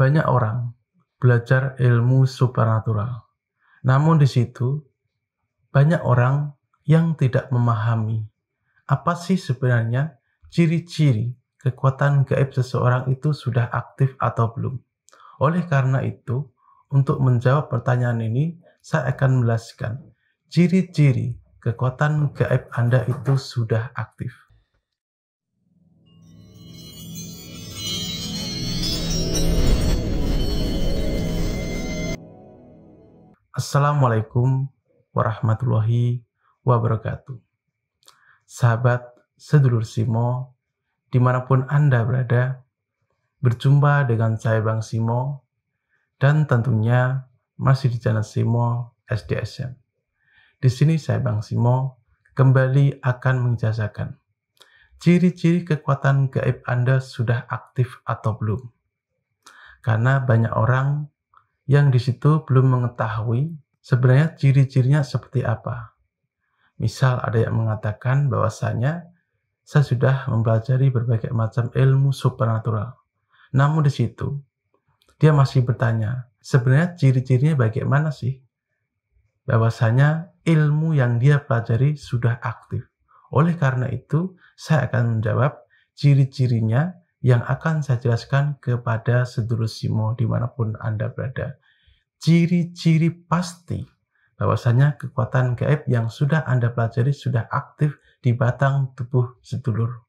Banyak orang belajar ilmu supernatural, namun di situ banyak orang yang tidak memahami apa sih sebenarnya ciri-ciri kekuatan gaib seseorang itu sudah aktif atau belum. Oleh karena itu, untuk menjawab pertanyaan ini, saya akan menjelaskan ciri-ciri kekuatan gaib Anda itu sudah aktif. Assalamualaikum warahmatullahi wabarakatuh. Sahabat sedulur Simo, dimanapun Anda berada, berjumpa dengan saya Bang Simo, dan tentunya masih di channel Simo SDSM. Di sini saya Bang Simo kembali akan menjelaskan ciri-ciri kekuatan gaib Anda sudah aktif atau belum. Karena banyak orang yang di situ belum mengetahui sebenarnya ciri-cirinya seperti apa. Misal ada yang mengatakan bahwasanya saya sudah mempelajari berbagai macam ilmu supernatural. Namun di situ dia masih bertanya, sebenarnya ciri-cirinya bagaimana sih? Bahwasanya ilmu yang dia pelajari sudah aktif. Oleh karena itu, saya akan menjawab ciri-cirinya yang akan saya jelaskan kepada sedulur Simo dimanapun Anda berada. Ciri-ciri pasti bahwasanya kekuatan gaib yang sudah Anda pelajari sudah aktif di batang tubuh sedulur.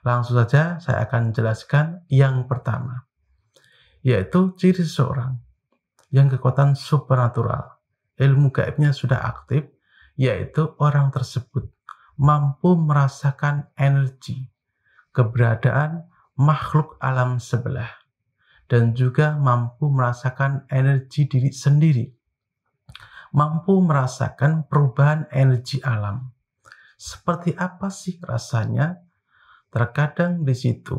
Langsung saja saya akan jelaskan yang pertama, yaitu ciri seseorang yang kekuatan supernatural, ilmu gaibnya sudah aktif, yaitu orang tersebut mampu merasakan energi, keberadaan makhluk alam sebelah, dan juga mampu merasakan energi diri sendiri, mampu merasakan perubahan energi alam. Seperti apa sih rasanya? Terkadang di situ,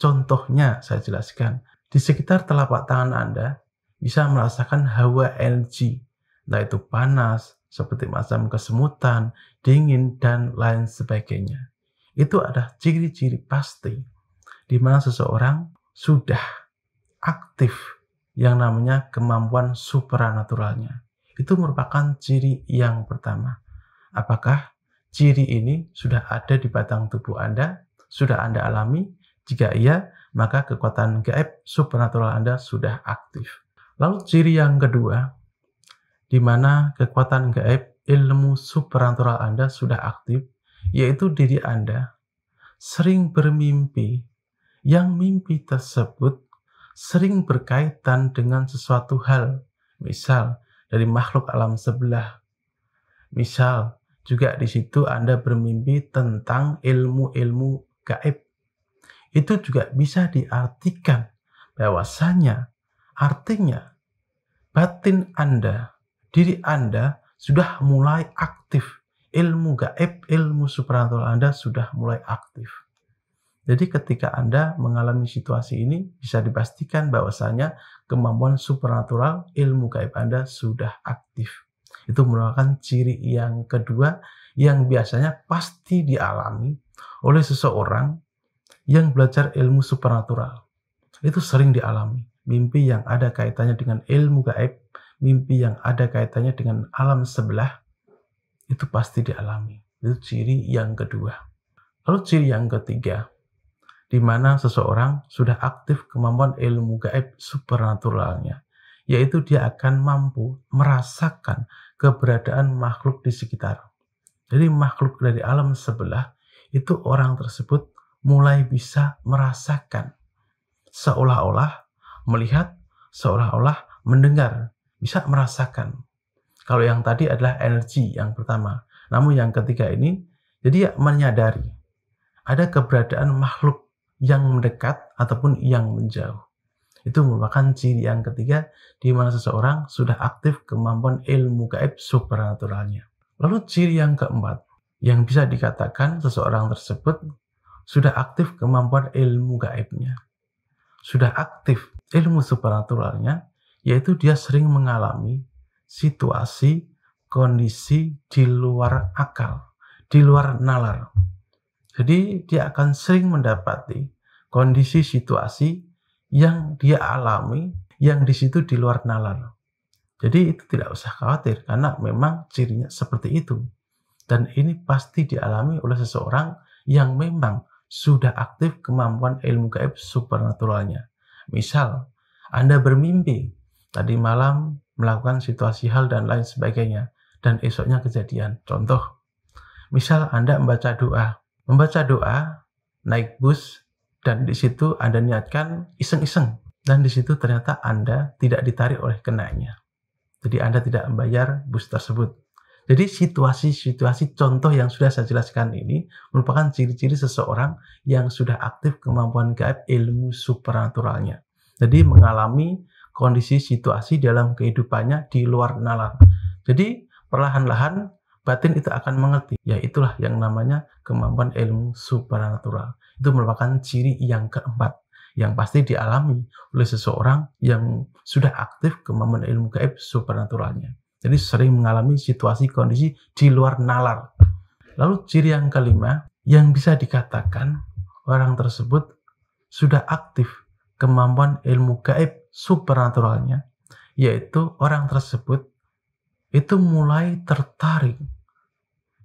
contohnya saya jelaskan, di sekitar telapak tangan Anda bisa merasakan hawa energi, entah itu panas, seperti macam kesemutan, dingin, dan lain sebagainya. Itu adalah ciri-ciri pasti di mana seseorang sudah aktif yang namanya kemampuan supernaturalnya. Itu merupakan ciri yang pertama. Apakah ciri ini sudah ada di batang tubuh Anda? Sudah Anda alami? Jika iya, maka kekuatan gaib supernatural Anda sudah aktif. Lalu ciri yang kedua, di mana kekuatan gaib ilmu supernatural Anda sudah aktif, yaitu diri Anda sering bermimpi, yang mimpi tersebut sering berkaitan dengan sesuatu hal, misal dari makhluk alam sebelah. Misal juga di situ Anda bermimpi tentang ilmu-ilmu gaib. Itu juga bisa diartikan bahwasanya artinya batin Anda, diri Anda sudah mulai aktif. Ilmu gaib, ilmu supernatural Anda sudah mulai aktif. Jadi ketika Anda mengalami situasi ini, bisa dipastikan bahwasanya kemampuan supernatural ilmu gaib Anda sudah aktif. Itu merupakan ciri yang kedua yang biasanya pasti dialami oleh seseorang yang belajar ilmu supernatural. Itu sering dialami. Mimpi yang ada kaitannya dengan ilmu gaib, mimpi yang ada kaitannya dengan alam sebelah, itu pasti dialami. Itu ciri yang kedua. Lalu ciri yang ketiga, di mana seseorang sudah aktif kemampuan ilmu gaib supernaturalnya, yaitu dia akan mampu merasakan keberadaan makhluk di sekitar. Jadi makhluk dari alam sebelah, itu orang tersebut mulai bisa merasakan, seolah-olah melihat, seolah-olah mendengar, bisa merasakan. Kalau yang tadi adalah energi yang pertama. Namun yang ketiga ini, jadi ya menyadari ada keberadaan makhluk yang mendekat ataupun yang menjauh. Itu merupakan ciri yang ketiga di mana seseorang sudah aktif kemampuan ilmu gaib supernaturalnya. Lalu ciri yang keempat, yang bisa dikatakan seseorang tersebut sudah aktif kemampuan ilmu gaibnya, sudah aktif ilmu supernaturalnya, yaitu dia sering mengalami situasi, kondisi di luar akal, di luar nalar. Jadi dia akan sering mendapati kondisi situasi yang dia alami, yang di situ di luar nalar. Jadi itu tidak usah khawatir karena memang cirinya seperti itu. Dan ini pasti dialami oleh seseorang yang memang sudah aktif kemampuan ilmu gaib supernaturalnya. Misal, Anda bermimpi tadi malam melakukan situasi hal dan lain sebagainya, dan esoknya kejadian. Contoh, misal Anda membaca doa, naik bus, dan di situ Anda niatkan iseng-iseng, dan di situ ternyata Anda tidak ditarik oleh kenainya. Jadi Anda tidak membayar bus tersebut. Jadi situasi-situasi contoh yang sudah saya jelaskan ini merupakan ciri-ciri seseorang yang sudah aktif kemampuan gaib ilmu supernaturalnya. Jadi mengalami kondisi situasi dalam kehidupannya di luar nalar. Jadi perlahan-lahan batin itu akan mengerti. Ya itulah yang namanya kemampuan ilmu supernatural. Itu merupakan ciri yang keempat yang pasti dialami oleh seseorang yang sudah aktif kemampuan ilmu gaib supernaturalnya. Jadi sering mengalami situasi kondisi di luar nalar. Lalu ciri yang kelima yang bisa dikatakan orang tersebut sudah aktif kemampuan ilmu gaib supernaturalnya, yaitu orang tersebut itu mulai tertarik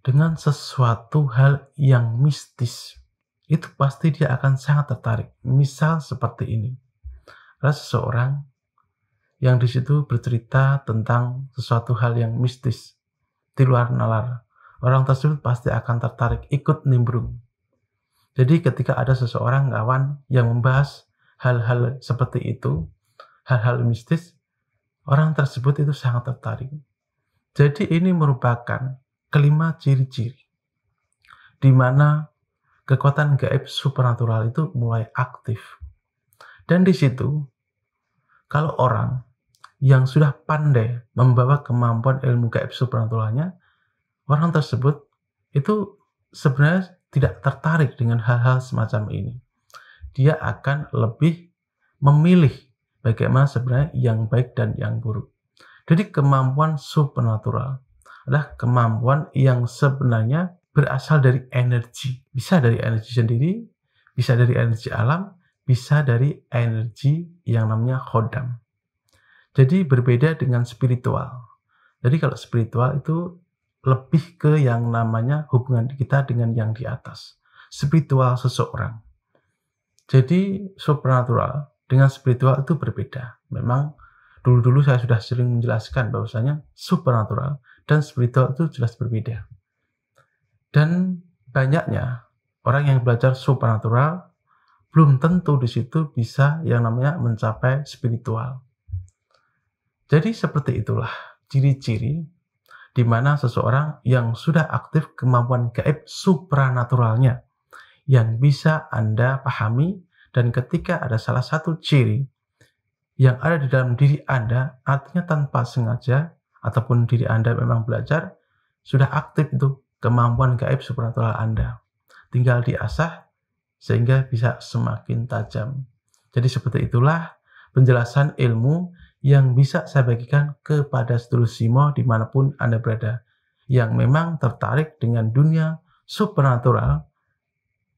dengan sesuatu hal yang mistis. Itu pasti dia akan sangat tertarik. Misal seperti ini. Ada seseorang yang di situ bercerita tentang sesuatu hal yang mistis di luar nalar. Orang tersebut pasti akan tertarik ikut nimbrung. Jadi ketika ada seseorang kawan yang membahas hal-hal seperti itu, hal-hal mistis, orang tersebut itu sangat tertarik. Jadi ini merupakan kelima ciri-ciri di mana kekuatan gaib supernatural itu mulai aktif. Dan di situ, kalau orang yang sudah pandai membawa kemampuan ilmu gaib supernaturalnya, orang tersebut itu sebenarnya tidak tertarik dengan hal-hal semacam ini. Dia akan lebih memilih bagaimana sebenarnya yang baik dan yang buruk. Jadi kemampuan supernatural adalah kemampuan yang sebenarnya berasal dari energi. Bisa dari energi sendiri, bisa dari energi alam, bisa dari energi yang namanya khodam. Jadi berbeda dengan spiritual. Jadi kalau spiritual itu lebih ke yang namanya hubungan kita dengan yang di atas. Spiritual seseorang. Jadi supernatural dengan spiritual itu berbeda. Memang dulu-dulu saya sudah sering menjelaskan bahwasanya supernatural dan spiritual itu jelas berbeda. Dan banyaknya orang yang belajar supernatural belum tentu di situ bisa yang namanya mencapai spiritual. Jadi seperti itulah ciri-ciri di mana seseorang yang sudah aktif kemampuan gaib supranaturalnya yang bisa Anda pahami, dan ketika ada salah satu ciri yang ada di dalam diri Anda, artinya tanpa sengaja ataupun diri Anda memang belajar, sudah aktif itu kemampuan gaib supernatural Anda. Tinggal diasah sehingga bisa semakin tajam. Jadi seperti itulah penjelasan ilmu yang bisa saya bagikan kepada sedulur Simo dimanapun Anda berada. Yang memang tertarik dengan dunia supernatural,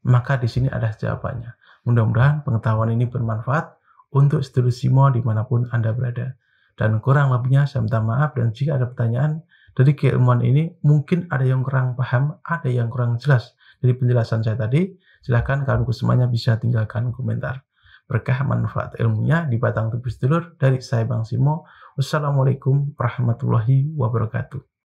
maka di sini ada jawabannya. Mudah-mudahan pengetahuan ini bermanfaat untuk sedulur Simo dimanapun Anda berada. Dan kurang lebihnya saya minta maaf, dan jika ada pertanyaan dari keilmuan ini, mungkin ada yang kurang paham, ada yang kurang jelas dari penjelasan saya tadi, silakan kawanku semuanya bisa tinggalkan komentar. Berkah manfaat ilmunya di batang tubuh sedulur dari saya Bang Simo. Wassalamualaikum warahmatullahi wabarakatuh.